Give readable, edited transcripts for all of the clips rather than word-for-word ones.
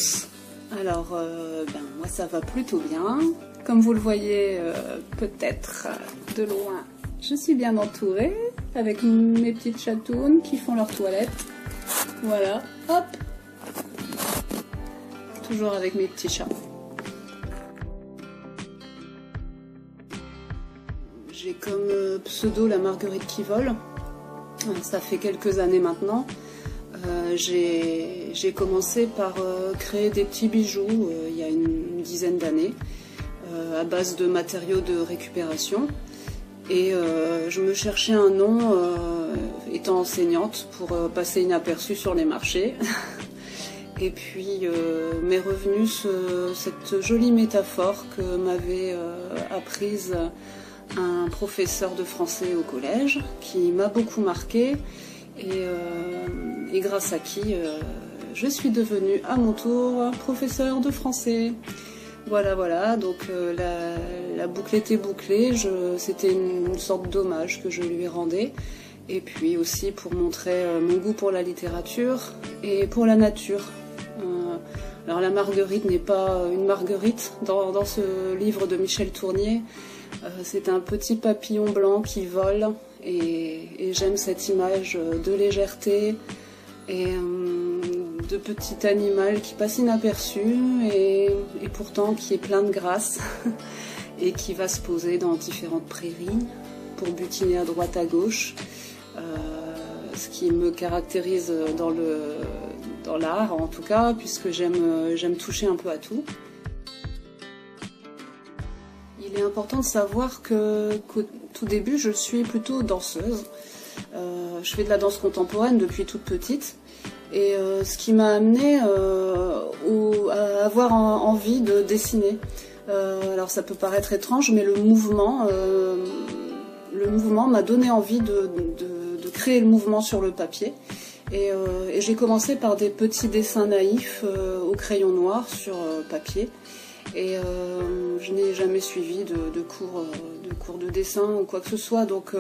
tous. Alors, moi ça va plutôt bien. Comme vous le voyez peut-être de loin, je suis bien entourée avec mes petites chatounes qui font leur toilette. Voilà, hop. Toujours avec mes petits chats. J'ai comme pseudo la Marguerite qui vole. Ça fait quelques années maintenant. J'ai commencé par créer des petits bijoux il y a une dizaine d'années à base de matériaux de récupération. Et je me cherchais un nom étant enseignante pour passer inaperçue sur les marchés. Et puis m'est revenue cette jolie métaphore que m'avait apprise un professeur de français au collège qui m'a beaucoup marquée et grâce à qui je suis devenue à mon tour professeure de français. Voilà, donc la boucle était bouclée, c'était une sorte d'hommage que je lui rendais. Et puis aussi pour montrer mon goût pour la littérature et pour la nature. Alors la Marguerite n'est pas une marguerite dans ce livre de Michel Tournier. C'est un petit papillon blanc qui vole et j'aime cette image de légèreté et de petit animal qui passe inaperçu et pourtant qui est plein de grâce et qui va se poser dans différentes prairies pour butiner à droite à gauche. Ce qui me caractérise dans l'art en tout cas, puisque j'aime toucher un peu à tout. Il est important de savoir qu'au tout début, je suis plutôt danseuse. Je fais de la danse contemporaine depuis toute petite. Et ce qui m'a amenée à avoir envie de dessiner. Alors ça peut paraître étrange, mais le mouvement m'a donné envie de créer le mouvement sur le papier. Et j'ai commencé par des petits dessins naïfs au crayon noir sur papier. Et je n'ai jamais suivi de cours de dessin ou quoi que ce soit, donc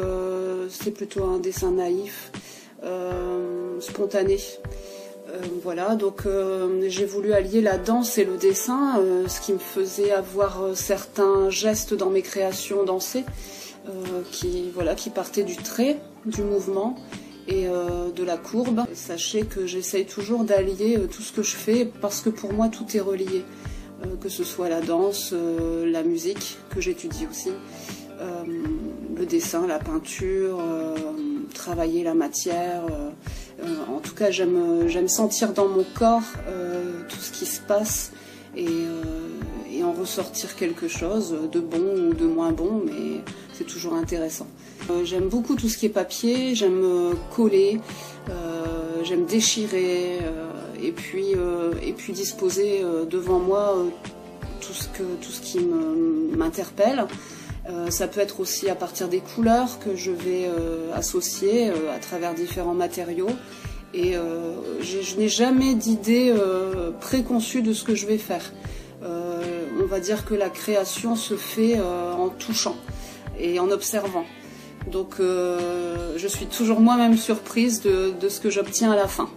c'est plutôt un dessin naïf, spontané. Voilà, donc j'ai voulu allier la danse et le dessin, ce qui me faisait avoir certains gestes dans mes créations dansées qui partaient du trait, du mouvement et de la courbe. Sachez que j'essaye toujours d'allier tout ce que je fais parce que pour moi tout est relié. Que ce soit la danse, la musique, que j'étudie aussi, le dessin, la peinture, travailler la matière. En tout cas, j'aime sentir dans mon corps tout ce qui se passe et en ressortir quelque chose de bon ou de moins bon, mais c'est toujours intéressant. J'aime beaucoup tout ce qui est papier, j'aime coller, j'aime déchirer. Et puis disposer devant moi tout ce qui m'interpelle. Ça peut être aussi à partir des couleurs que je vais associer à travers différents matériaux. Et je n'ai jamais d'idée préconçue de ce que je vais faire. On va dire que la création se fait en touchant et en observant. Donc je suis toujours moi-même surprise de ce que j'obtiens à la fin.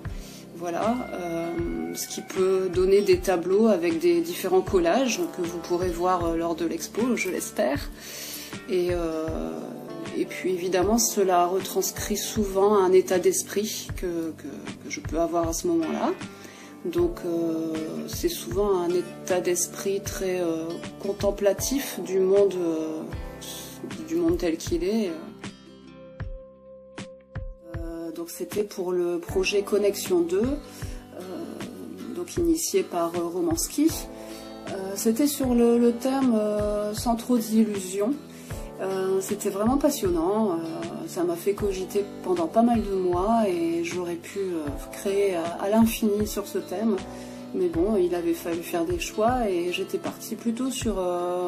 Voilà, ce qui peut donner des tableaux avec des différents collages que vous pourrez voir lors de l'expo, je l'espère. Et puis évidemment, cela retranscrit souvent un état d'esprit que je peux avoir à ce moment-là. Donc c'est souvent un état d'esprit très contemplatif du monde tel qu'il est. Donc c'était pour le projet Connexion 2, donc initié par Romanski. C'était sur le thème sans trop d'illusions. C'était vraiment passionnant, ça m'a fait cogiter pendant pas mal de mois et j'aurais pu créer à l'infini sur ce thème. Mais bon, il avait fallu faire des choix et j'étais partie plutôt sur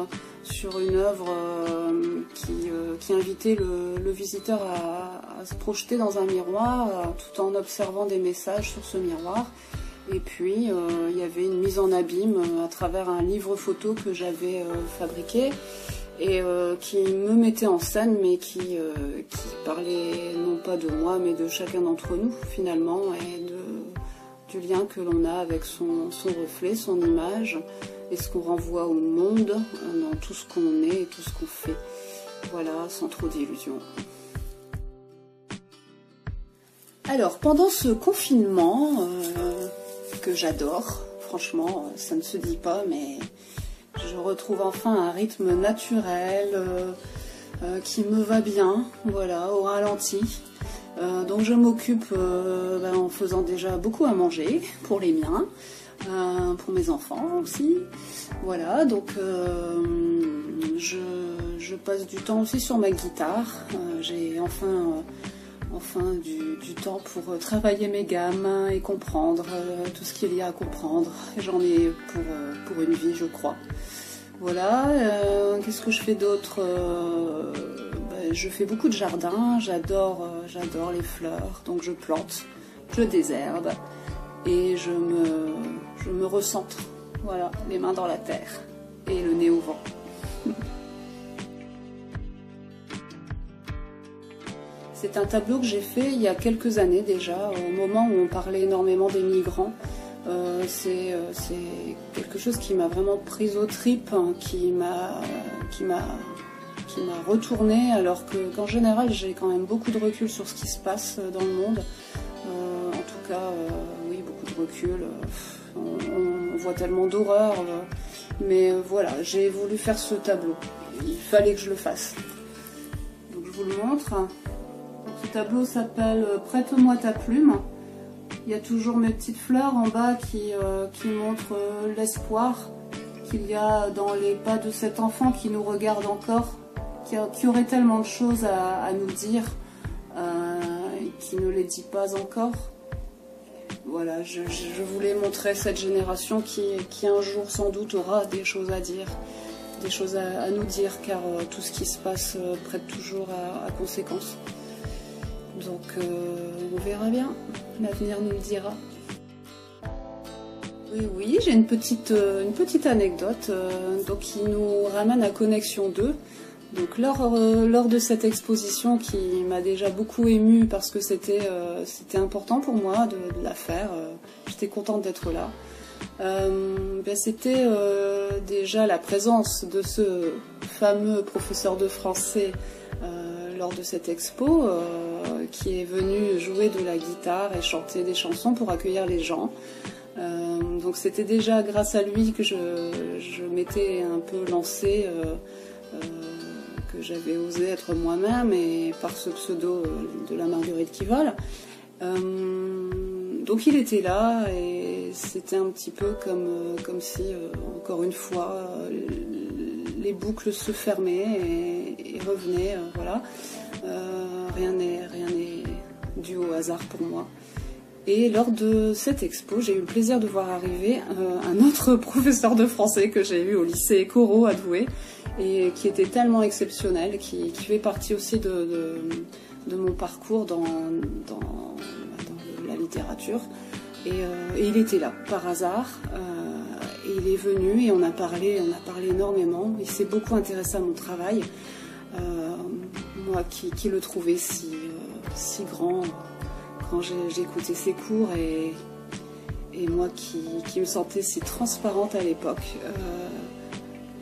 une œuvre qui invitait le visiteur à se projeter dans un miroir tout en observant des messages sur ce miroir. Et puis il y avait une mise en abîme à travers un livre photo que j'avais fabriqué et qui me mettait en scène, mais qui parlait non pas de moi mais de chacun d'entre nous finalement, et du lien que l'on a avec son reflet, son image, et ce qu'on renvoie au monde dans tout ce qu'on est et tout ce qu'on fait. Voilà, sans trop d'illusions. Alors, pendant ce confinement, que j'adore, franchement, ça ne se dit pas, mais je retrouve enfin un rythme naturel qui me va bien, voilà, au ralenti. Donc je m'occupe en faisant déjà beaucoup à manger pour les miens, pour mes enfants aussi. Voilà, donc je passe du temps aussi sur ma guitare. J'ai enfin du temps pour travailler mes gammes et comprendre tout ce qu'il y a à comprendre. J'en ai pour une vie, je crois. Voilà, qu'est-ce que je fais d'autre? Je fais beaucoup de jardin, j'adore les fleurs, donc je plante, je désherbe et je me recentre. Voilà, les mains dans la terre et le nez au vent. C'est un tableau que j'ai fait il y a quelques années déjà, au moment où on parlait énormément des migrants. C'est quelque chose qui m'a vraiment prise aux tripes, hein, qui m'a retournée, alors qu'en général j'ai quand même beaucoup de recul sur ce qui se passe dans le monde. En tout cas, oui, beaucoup de recul. On voit tellement d'horreur, mais voilà, j'ai voulu faire ce tableau. Il fallait que je le fasse. Donc je vous le montre. Ce tableau s'appelle « Prête-moi ta plume ». Il y a toujours mes petites fleurs en bas qui montrent l'espoir qu'il y a dans les pas de cet enfant qui nous regarde encore, qui aurait tellement de choses à nous dire et qui ne les dit pas encore. Voilà, je voulais montrer cette génération qui un jour sans doute aura des choses à dire, des choses à nous dire, car tout ce qui se passe prête toujours à conséquence. Donc on verra bien, l'avenir nous le dira. Oui, j'ai une petite anecdote qui nous ramène à Connexion 2. Donc lors de cette exposition qui m'a déjà beaucoup émue parce que c'était important pour moi de la faire, j'étais contente d'être là. C'était déjà la présence de ce fameux professeur de français lors de cette expo qui est venu jouer de la guitare et chanter des chansons pour accueillir les gens. Donc c'était déjà grâce à lui que je m'étais un peu lancée, que j'avais osé être moi-même et par ce pseudo de la Marguerite qui vole. Donc il était là et c'était un petit peu comme si, encore une fois, les boucles se fermaient et revenaient, voilà. Rien n'est dû au hasard pour moi. Et lors de cette expo, j'ai eu le plaisir de voir arriver un autre professeur de français que j'ai eu au lycée Corot à Douai et qui était tellement exceptionnel, qui fait partie aussi de mon parcours dans la littérature. Et il était là, par hasard, et il est venu et on a parlé énormément. Il s'est beaucoup intéressé à mon travail, moi qui le trouvais si grand quand j'écoutais ses cours et moi qui me sentais si transparente à l'époque.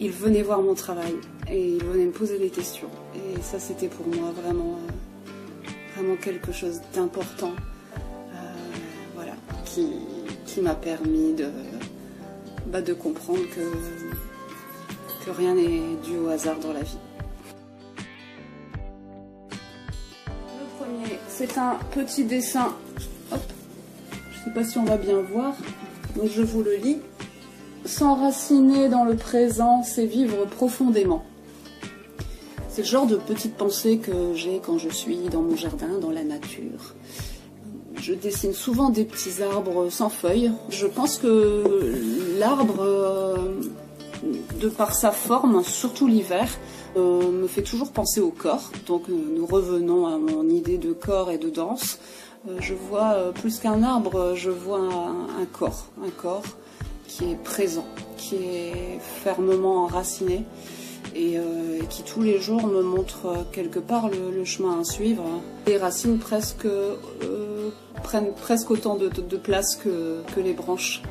Il venait voir mon travail et il venait me poser des questions. Et ça, c'était pour moi vraiment quelque chose d'important, voilà, qui m'a permis de comprendre que rien n'est dû au hasard dans la vie. Le premier, c'est un petit dessin. Hop, je ne sais pas si on va bien voir, donc je vous le lis. S'enraciner dans le présent, c'est vivre profondément. C'est le genre de petite pensée que j'ai quand je suis dans mon jardin, dans la nature. Je dessine souvent des petits arbres sans feuilles. Je pense que l'arbre, de par sa forme, surtout l'hiver, me fait toujours penser au corps. Donc nous revenons à mon idée de corps et de danse. Je vois plus qu'un arbre, je vois un corps qui est présent, qui est fermement enraciné et qui tous les jours me montre quelque part le chemin à suivre. Les racines prennent presque autant de place que les branches.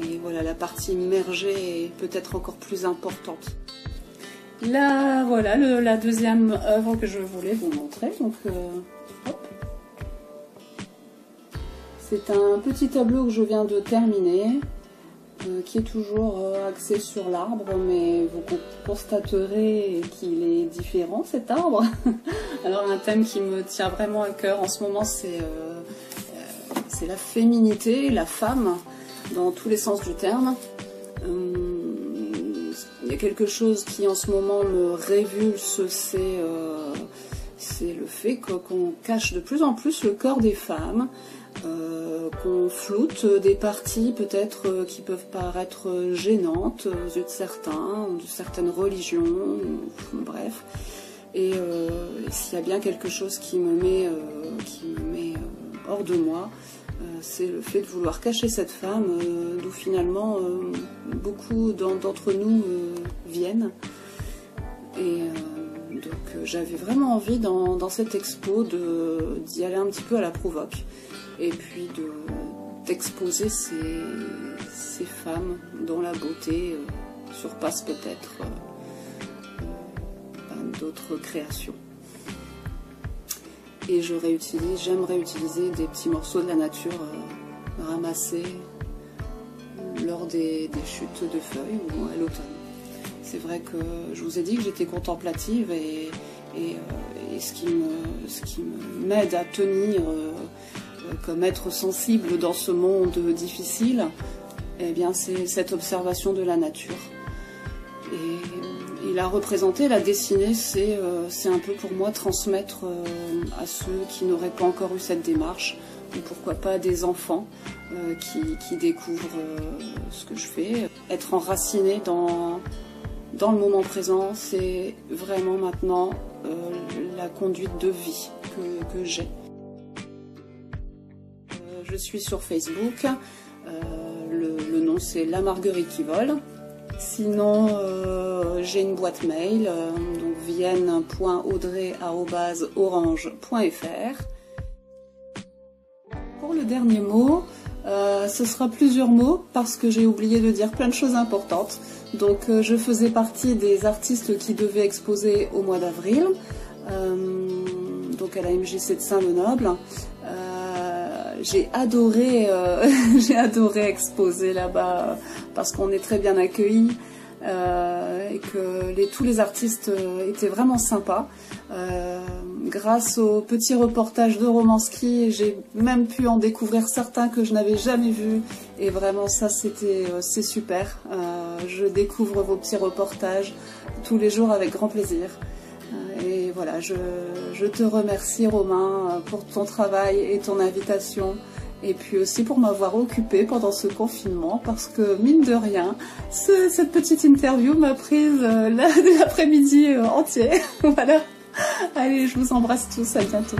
Et voilà, la partie immergée est peut-être encore plus importante. Là, voilà la deuxième œuvre que je voulais vous montrer. Donc, hop. C'est un petit tableau que je viens de terminer, qui est toujours axé sur l'arbre, mais vous constaterez qu'il est différent, cet arbre. Alors, un thème qui me tient vraiment à cœur en ce moment, c'est la féminité, la femme, dans tous les sens du terme. Il y a quelque chose qui en ce moment me révulse, c'est le fait qu'on cache de plus en plus le corps des femmes, qu'on floute des parties peut-être qui peuvent paraître gênantes aux yeux de certains, de certaines religions, bref. Et s'il y a bien quelque chose qui me met hors de moi, c'est le fait de vouloir cacher cette femme, d'où finalement beaucoup d'entre nous viennent. Et donc j'avais vraiment envie dans cette expo d'y aller un petit peu à la provoque, et puis d'exposer ces femmes dont la beauté surpasse peut-être d'autres créations. Et j'aime réutiliser des petits morceaux de la nature ramassés lors des chutes de feuilles ou à l'automne. C'est vrai que je vous ai dit que j'étais contemplative, et ce qui m'aide à tenir comme être sensible dans ce monde difficile, eh bien c'est cette observation de la nature. Et la représenter, la dessiner, c'est un peu pour moi transmettre à ceux qui n'auraient pas encore eu cette démarche, ou pourquoi pas des enfants qui découvrent ce que je fais. Être enraciné dans le moment présent, c'est vraiment maintenant la conduite de vie que j'ai. Je suis sur Facebook, le nom c'est La Marguerite qui vole. Sinon, j'ai une boîte mail, donc vienne.audrey@orange.fr. Pour le dernier mot, ce sera plusieurs mots parce que j'ai oublié de dire plein de choses importantes. Donc je faisais partie des artistes qui devaient exposer au mois d'avril, donc à la MJC de Saint-Lenoble. J'ai adoré exposer là-bas parce qu'on est très bien accueillis et que tous les artistes étaient vraiment sympas. Grâce au petit reportage de Romanski, j'ai même pu en découvrir certains que je n'avais jamais vus, et vraiment ça c'est super. Je découvre vos petits reportages tous les jours avec grand plaisir. Et voilà, je te remercie Romain pour ton travail et ton invitation, et puis aussi pour m'avoir occupée pendant ce confinement, parce que mine de rien, cette petite interview m'a prise l'après-midi entier. Voilà. Allez, je vous embrasse tous, à bientôt.